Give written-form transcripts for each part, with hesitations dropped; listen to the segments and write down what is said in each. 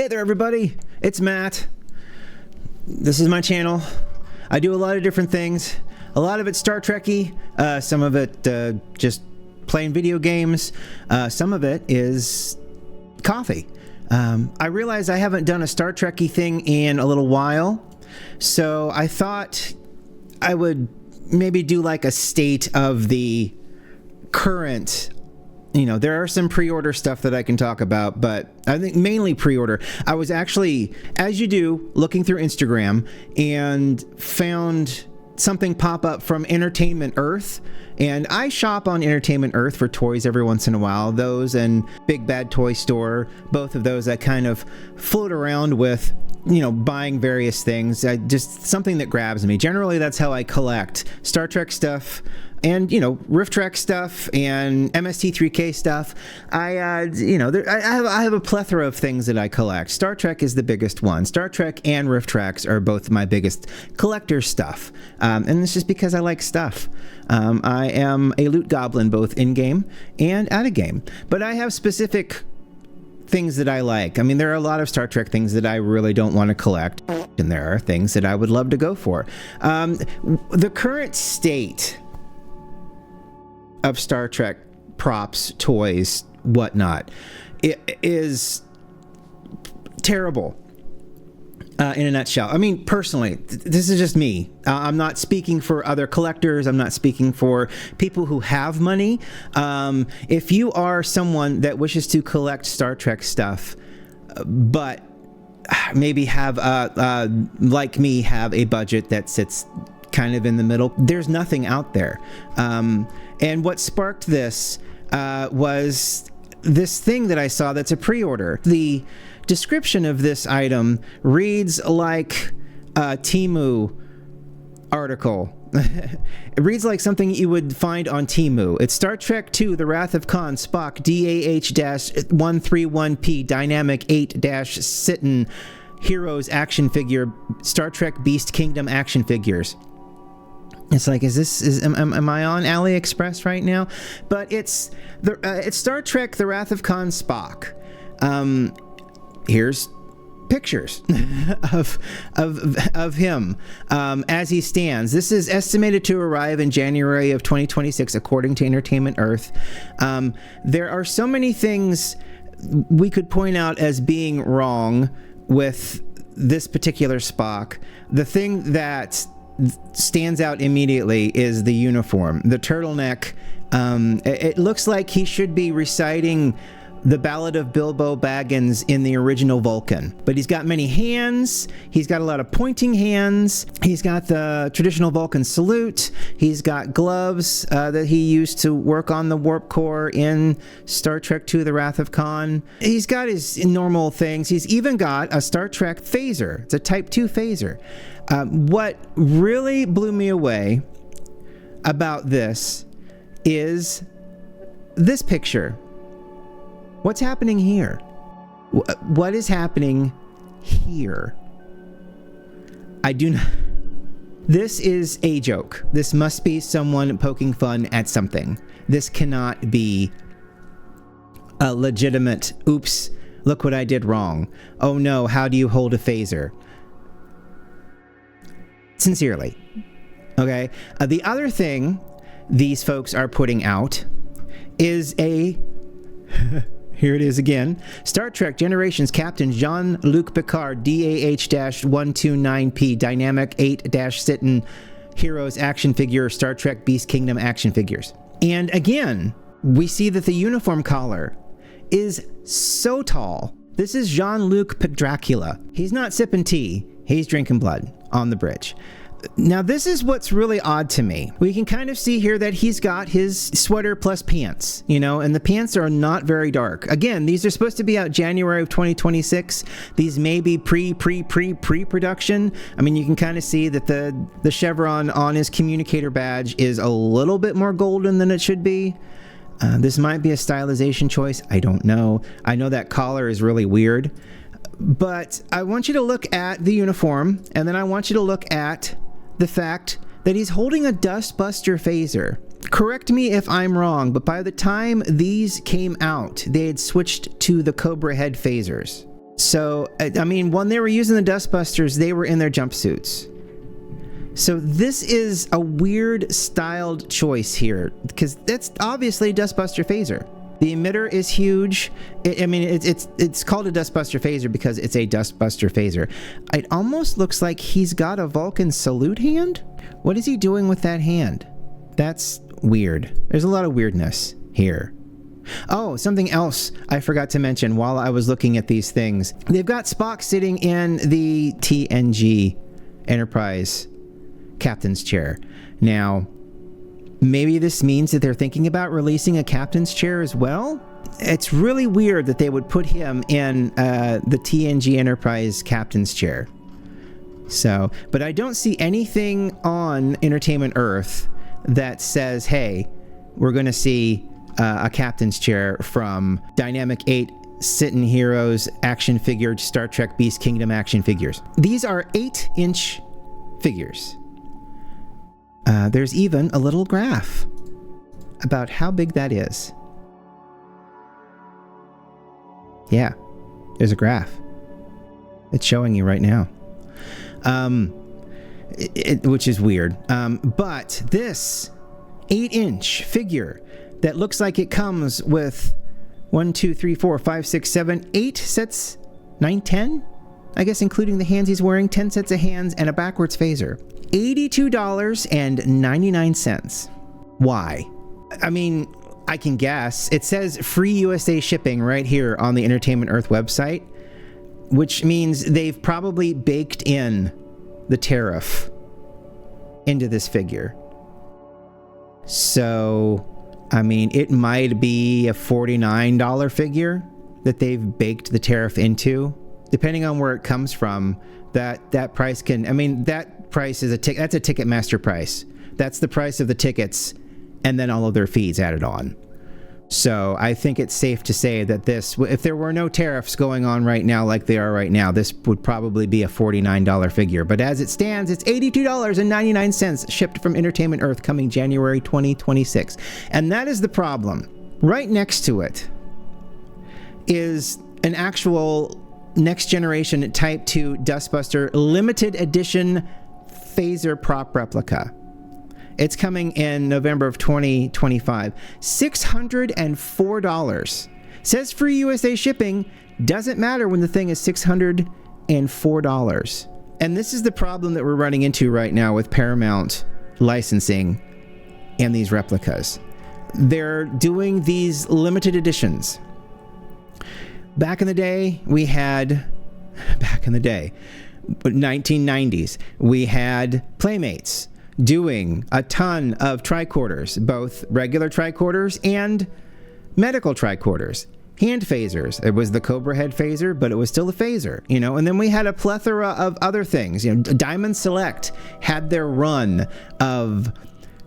Hey there everybody, it's Matt. This is my channel. I do a lot of different things. A lot of it Star Trek-y, some of it just playing video games. Some of it is coffee. I realize I haven't done a Star Trek-y thing in a little while, so I thought I would maybe do like a state of the current. You know, there are some pre-order stuff that I can talk about, but I think mainly pre-order. I was actually, as you do, looking through Instagram and found something pop up from Entertainment Earth. And I shop on Entertainment Earth for toys every once in a while. Those and Big Bad Toy Store, both of those I kind of float around with, you know, buying various things. Just something that grabs me. Generally, that's how I collect Star Trek stuff. And, you know, Rift Trek stuff and MST3K stuff. I have a plethora of things that I collect. Star Trek is the biggest one. Star Trek and Rift Treks are both my biggest collector stuff. And it's just because I like stuff. I am a loot goblin both in-game and out-of-game. But I have specific things that I like. I mean, there are a lot of Star Trek things that I really don't want to collect. And there are things that I would love to go for. The current state of Star Trek props, toys, whatnot, it is terrible in a nutshell. I mean, personally, this is just me. I'm not speaking for other collectors. I'm not speaking for people who have money. If you are someone that wishes to collect Star Trek stuff, but maybe have, like me, have a budget that sits kind of in the middle, there's nothing out there. And what sparked this was this thing that I saw that's a pre-order. The description of this item reads like a Temu article. It reads like something you would find on Temu. It's Star Trek II, The Wrath of Khan, Spock, DAH-131P, Dynamic 8-Sitten, Heroes action figure, Star Trek Beast Kingdom action figures. It's like, am I on AliExpress right now? But it's Star Trek: The Wrath of Khan Spock. Here's pictures of him as he stands. This is estimated to arrive in January of 2026, according to Entertainment Earth. There are so many things we could point out as being wrong with this particular Spock. The thing that stands out immediately is the uniform, the turtleneck. It looks like he should be reciting the Ballad of Bilbo Baggins in the original Vulcan, but he's got many hands. He's got a lot of pointing hands. He's got the traditional Vulcan salute. He's got gloves that he used to work on the warp core in Star Trek II: The Wrath of Khan. He's got his normal things. He's even got a Star Trek phaser. It's a Type 2 phaser. What really blew me away about this is this picture. What's happening here? What is happening here? I do not. This is a joke. This must be someone poking fun at something. This cannot be a legitimate, oops, look what I did wrong. Oh no, how do you hold a phaser? Sincerely. Okay. The other thing these folks are putting out is a here it is again. Star Trek Generations Captain Jean-Luc Picard DAH-129P Dynamic 8-Sitten Heroes action figure, Star Trek Beast Kingdom action figures. And again, we see that the uniform collar is so tall. This is Jean-Luc Dracula. He's not sipping tea. He's drinking blood on the bridge. Now, this is what's really odd to me. We can kind of see here that he's got his sweater plus pants, you know, and the pants are not very dark. Again, these are supposed to be out January of 2026. These may be pre-production. I mean, you can kind of see that the chevron on his communicator badge is a little bit more golden than it should be. This might be a stylization choice. I don't know. I know that collar is really weird. But I want you to look at the uniform, and then I want you to look at the fact that he's holding a Dustbuster phaser. Correct me if I'm wrong, but by the time these came out, they had switched to the Cobra Head phasers. So, I mean, when they were using the Dustbusters, they were in their jumpsuits. So this is a weird styled choice here, because that's obviously a Dustbuster phaser. The emitter is huge. It's called a Dustbuster phaser because it's a Dustbuster phaser. It almost looks like he's got a Vulcan salute hand. What is he doing with that hand? That's weird. There's a lot of weirdness here. Oh, something else I forgot to mention while I was looking at these things. They've got Spock sitting in the TNG Enterprise captain's chair. Now, maybe this means that they're thinking about releasing a captain's chair as well? It's really weird that they would put him in the TNG Enterprise captain's chair. So, but I don't see anything on Entertainment Earth that says, hey, we're going to see a captain's chair from Dynamic 8 Sit-in Heroes action figured Star Trek Beast Kingdom action figures. These are 8-inch figures. There's even a little graph about how big that is. Yeah, there's a graph. It's showing you right now. Which is weird. But this 8-inch figure that looks like it comes with 1, 2, 3, 4, 5, 6, 7, 8 sets, 9, 10? I guess including the hands he's wearing, 10 sets of hands and a backwards phaser. $82.99. Why? I mean, I can guess. It says free USA shipping right here on the Entertainment Earth website, which means they've probably baked in the tariff into this figure. So, I mean, it might be a $49 figure that they've baked the tariff into. Depending on where it comes from, that price can, I mean, that price is that's a Ticketmaster price. That's the price of the tickets and then all of their fees added on. So I think it's safe to say that this, if there were no tariffs going on right now like they are right now, this would probably be a $49 figure. But as it stands, it's $82.99 shipped from Entertainment Earth coming January 2026. And that is the problem. Right next to it is an actual next generation Type 2 Dustbuster limited edition phaser prop replica. It's coming in November of 2025. $604. Says free USA shipping. Doesn't matter when the thing is $604. And this is the problem that we're running into right now with Paramount licensing and these replicas. They're doing these limited editions. Back in the day, 1990s, we had Playmates doing a ton of tricorders, both regular tricorders and medical tricorders. Hand phasers. It was the Cobra Head phaser, but it was still a phaser, you know. And then we had a plethora of other things. You know, Diamond Select had their run of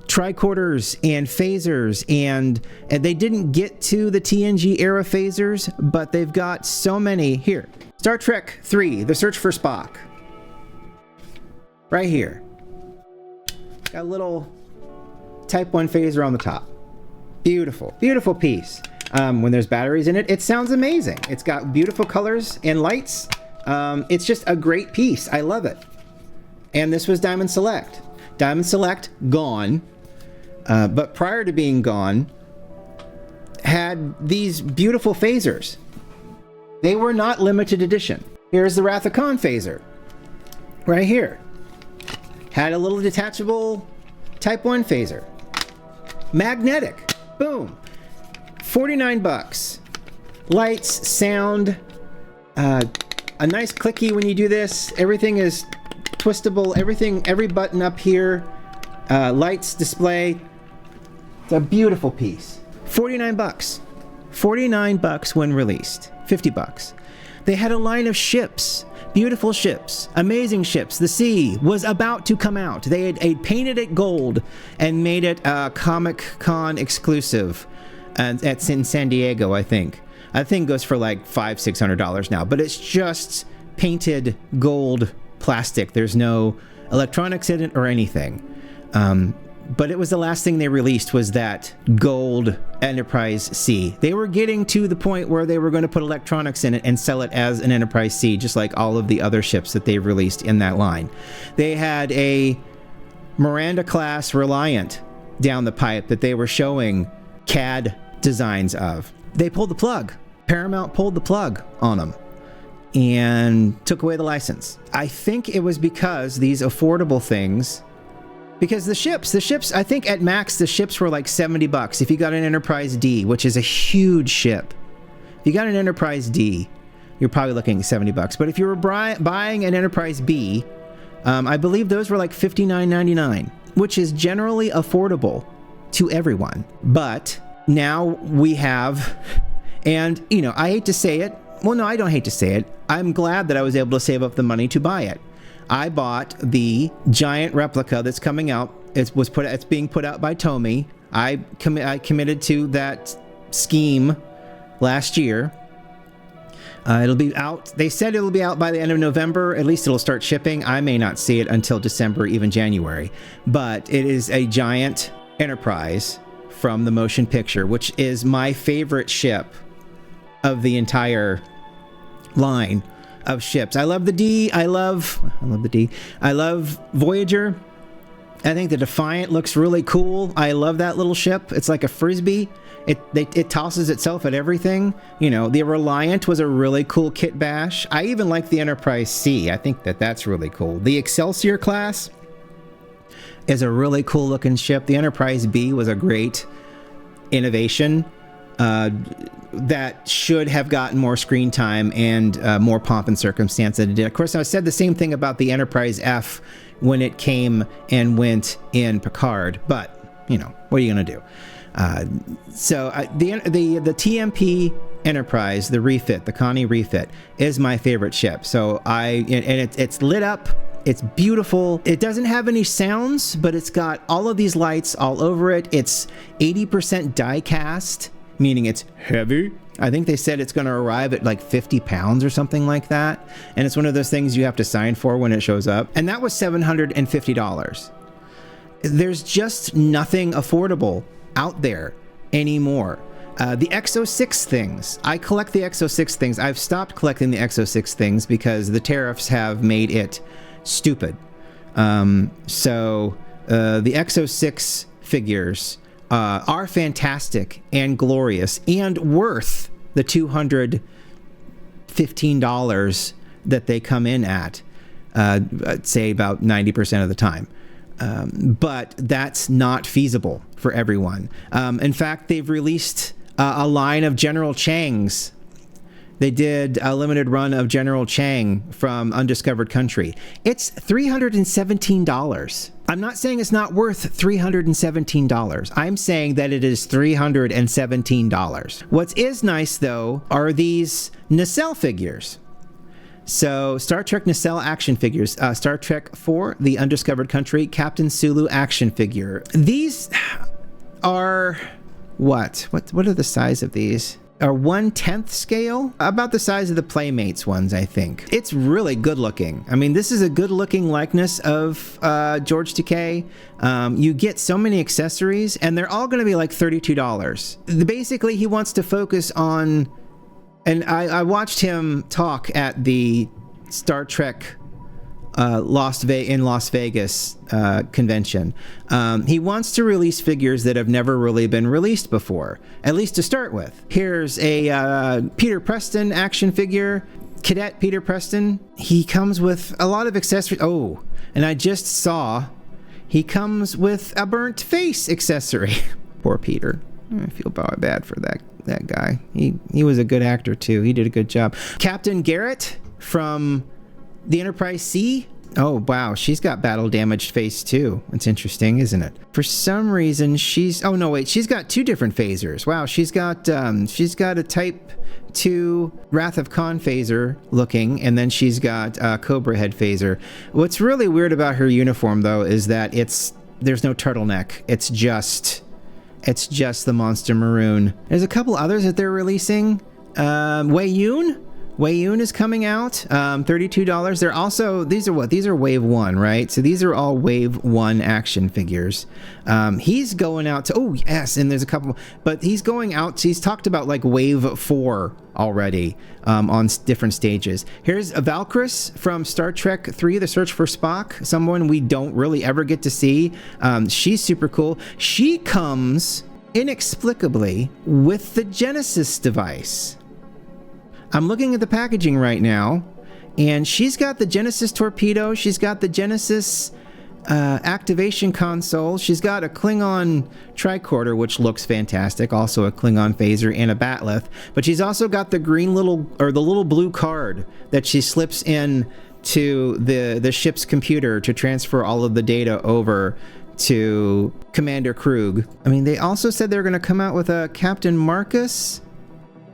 tricorders and phasers, and they didn't get to the TNG era phasers, but they've got so many here. Star Trek 3, The Search for Spock. Right here. Got a little Type 1 phaser on the top. Beautiful, beautiful piece. When there's batteries in it, it sounds amazing. It's got beautiful colors and lights. It's just a great piece. I love it. And this was Diamond Select. Diamond Select, gone. But prior to being gone, had these beautiful phasers. They were not limited edition. Here's the Wrath of Khan phaser. Right here. Had a little detachable Type 1 phaser. Magnetic. Boom. $49. Lights, sound, a nice clicky when you do this. Everything is twistable. Every button up here. Lights, display. It's a beautiful piece. $49. $49 when released. $50. They had a line of ships. Beautiful ships, amazing ships. The Sea was about to come out. They had painted it gold and made it a Comic-Con exclusive. And it's in San Diego, I think. I think it goes for like $500-600 now, but it's just painted gold plastic. There's no electronics in it or anything. but it was the last thing they released was that gold Enterprise C. They were getting to the point where they were going to put electronics in it and sell it as an Enterprise C, just like all of the other ships that they've released in that line. They had a Miranda-class Reliant down the pipe that they were showing CAD designs of. They pulled the plug. Paramount pulled the plug on them and took away the license. I think it was because these affordable things, because the ships, I think at max, the ships were like $70 if you got an Enterprise D, which is a huge ship. If you got an Enterprise D, you're probably looking at $70. But if you were buying an Enterprise B, I believe those were like $59.99, which is generally affordable to everyone. But now we have, and you know, I hate to say it. Well, no, I don't hate to say it. I'm glad that I was able to save up the money to buy it. I bought the giant replica that's coming out. It's being put out by Tomy. I committed to that scheme last year. It'll be out. They said it'll be out by the end of November. At least it'll start shipping. I may not see it until December, even January. But it is a giant Enterprise from the motion picture, which is my favorite ship of the entire line of ships. I love the D. I love the D. I love Voyager. I think the Defiant looks really cool. I love that little ship. It's like a frisbee. It tosses itself at everything. You know, the Reliant was a really cool kit bash. I even like the Enterprise C. I think that's really cool. The Excelsior class is a really cool looking ship. The Enterprise B was a great innovation that should have gotten more screen time and more pomp and circumstance than it did. Of course, I said the same thing about the Enterprise F when it came and went in Picard, but you know, what are you going to do? The TMP Enterprise, the refit, the Connie refit, is my favorite ship. So it's lit up. It's beautiful. It doesn't have any sounds, but it's got all of these lights all over it. It's 80% die cast, meaning it's heavy. I think they said it's going to arrive at like 50 pounds or something like that. And it's one of those things you have to sign for when it shows up. And that was $750. There's just nothing affordable out there anymore. The Exo-6 things. I collect the Exo-6 things. I've stopped collecting the Exo-6 things because the tariffs have made it stupid. So the Exo-6 figures are fantastic and glorious and worth the $215 that they come in at, I'd say about 90% of the time. But that's not feasible for everyone. In fact, they've released a line of General Chang's. They did a limited run of General Chang from Undiscovered Country. It's $317. I'm not saying it's not worth $317. I'm saying that it is $317. What is nice, though, are these nacelle figures. So, Star Trek nacelle action figures. Star Trek 4, The Undiscovered Country, Captain Sulu action figure. These are... What are the size of these? Are 1/10 scale, about the size of the Playmates ones, I think. It's really good looking. I mean, this is a good looking likeness of George Takei. You get so many accessories, and they're all going to be like $32. Basically, he wants to focus on, and I watched him talk at the Star Trek Las Vegas convention. He wants to release figures that have never really been released before, at least to start with. Here's a Peter Preston action figure, Cadet Peter Preston. He comes with a lot of accessories. Oh, and I just saw he comes with a burnt face accessory. Poor Peter. I feel bad for that guy. He was a good actor too. He did a good job. Captain Garrett from the Enterprise C. Oh, wow. She's got battle damaged face too. It's interesting, isn't it? For some reason, she's got two different phasers. Wow. She's got a Type 2 Wrath of Khan phaser looking, and then she's got a Cobra head phaser. What's really weird about her uniform, though, is that there's no turtleneck. It's just the monster maroon. There's a couple others that they're releasing. Wei Yun Weiyun is coming out, $32. They're also, these are what? These are Wave 1, right? So these are all Wave 1 action figures. He's going out to, oh yes, and there's a couple, but he's going out, he's talked about like Wave 4 already on different stages. Here's Valkyris from Star Trek 3, The Search for Spock, someone we don't really ever get to see. She's super cool. She comes inexplicably with the Genesis device. I'm looking at the packaging right now, and she's got the Genesis torpedo, she's got the Genesis activation console, she's got a Klingon tricorder, which looks fantastic, also a Klingon phaser and a batleth, but she's also got the green little, or the little blue card that she slips in to the ship's computer to transfer all of the data over to Commander Krug. I mean, they also said they're going to come out with a Captain Marcus.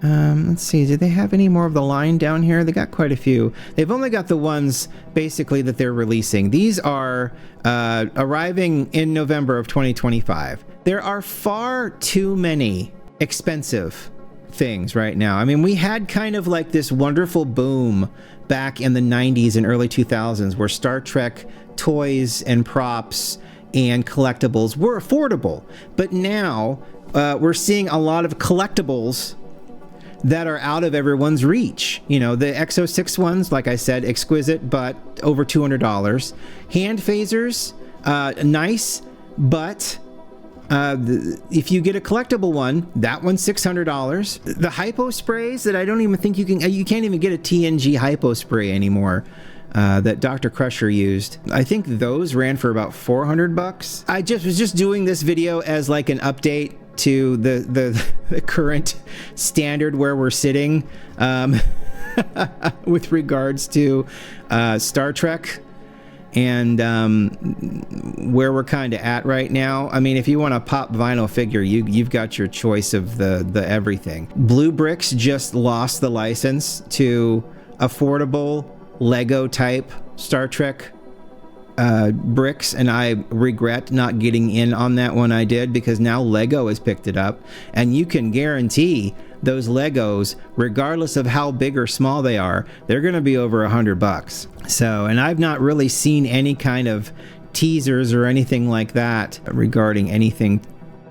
Let's see, do they have any more of the line down here? They got quite a few. They've only got the ones basically that they're releasing. These are arriving in November of 2025. There are far too many expensive things right now. I mean, we had kind of like this wonderful boom back in the 90s and early 2000s where Star Trek toys and props and collectibles were affordable. But now we're seeing a lot of collectibles that are out of everyone's reach. You know, the Exo 6 ones, like I said, exquisite, but over $200. Hand phasers, nice, but if you get a collectible one, that one's $600. The hypo sprays that I don't even think you can't even get a TNG hypo spray anymore. That Dr. Crusher used. I think those ran for about $400. I was just doing this video as like an update to the current standard where we're sitting with regards to Star Trek and where we're kind of at right now. I mean, if you want a pop vinyl figure, you've got your choice of the everything. Blue Bricks just lost the license to affordable Lego type Star Trek bricks, and I regret not getting in on that one I did, because now Lego has picked it up, and you can guarantee those Legos, regardless of how big or small they are, they're going to be over $100. So, and I've not really seen any kind of teasers or anything like that regarding anything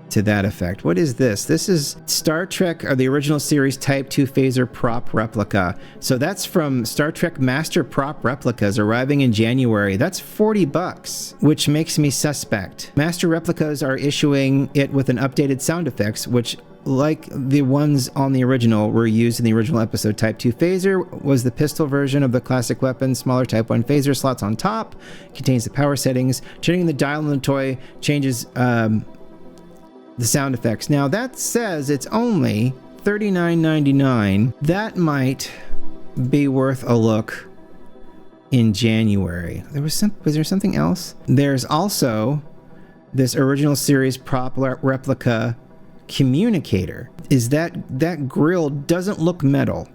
to that effect. What is this? This is Star Trek, or the original series Type 2 phaser prop replica. So that's from Star Trek Master Prop Replicas, arriving in January. That's $40, which makes me suspect. Master Replicas are issuing it with an updated sound effects, which, like the ones on the original, were used in the original episode. Type 2 phaser was the pistol version of the classic weapon. Smaller Type 1 phaser slots on top, contains the power settings. Turning the dial on the toy changes the sound effects. Now that says it's only $39.99. That might be worth a look in January. Was there something else? There's also this original series prop replica communicator. Is that grill doesn't look metal.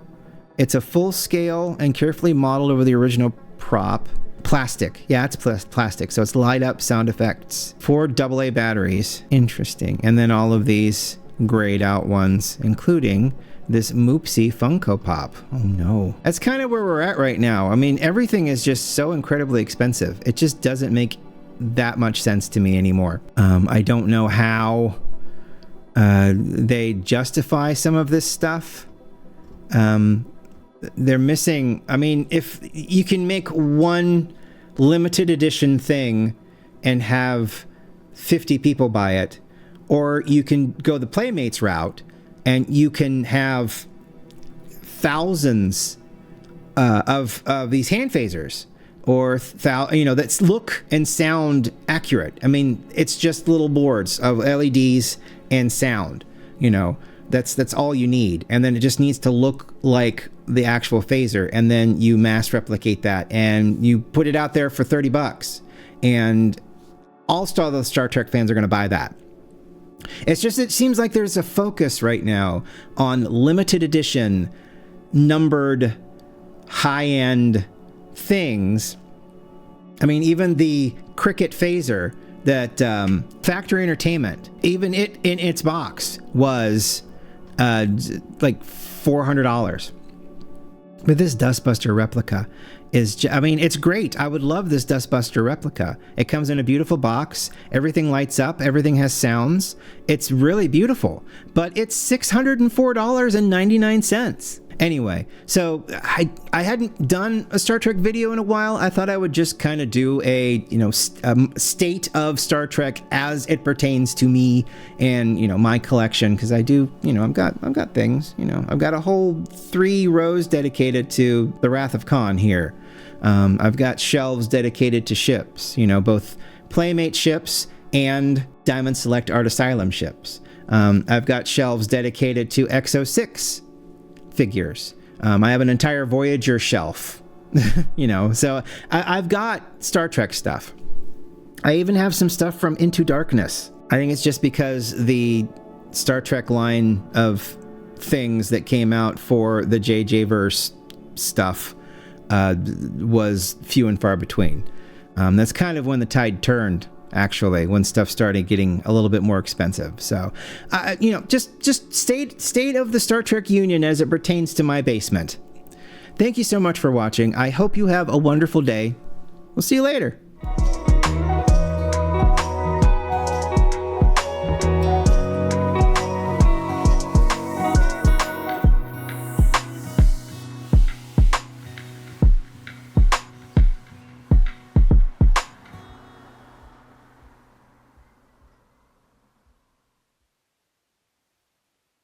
It's a full scale and carefully modeled over the original prop. Plastic. Yeah, it's plastic. So it's light up sound effects. 4 AA batteries. Interesting. And then all of these grayed out ones, including this Moopsy Funko Pop. Oh no. That's kind of where we're at right now. I mean, everything is just so incredibly expensive. It just doesn't make that much sense to me anymore. I don't know how they justify some of this stuff. They're missing, I mean, if you can make one limited edition thing and have 50 people buy it, or you can go the Playmates route and you can have thousands of these hand phasers, or that look and sound accurate. I mean, it's just little boards of LEDs and sound, that's all you need. And then it just needs to look like the actual phaser, and then you mass replicate that and you put it out there for $30, and all the Star Trek fans are going to buy that. It's just, it seems like there's a focus right now on limited edition, numbered, high-end things. I mean, even the Cricket phaser that Factory Entertainment, even it in its box was like $400. But this Dustbuster replica is, I mean, it's great. I would love this Dustbuster replica. It comes in a beautiful box. Everything lights up. Everything has sounds. It's really beautiful. But it's $604.99. Anyway, so I hadn't done a Star Trek video in a while. I thought I would just kind of do a, state of Star Trek as it pertains to me and, my collection. Because I do, I've got things, I've got a whole 3 rows dedicated to the Wrath of Khan here. I've got shelves dedicated to ships, both Playmate ships and Diamond Select Art Asylum ships. I've got shelves dedicated to XO6 figures. I have an entire Voyager shelf, so I've got Star Trek stuff. I even have some stuff from Into Darkness. I think it's just because the Star Trek line of things that came out for the JJ-verse stuff was few and far between. That's kind of when the tide turned, actually, when stuff started getting a little bit more expensive. So, just state of the Star Trek Union as it pertains to my basement. Thank you so much for watching. I hope you have a wonderful day. We'll see you later.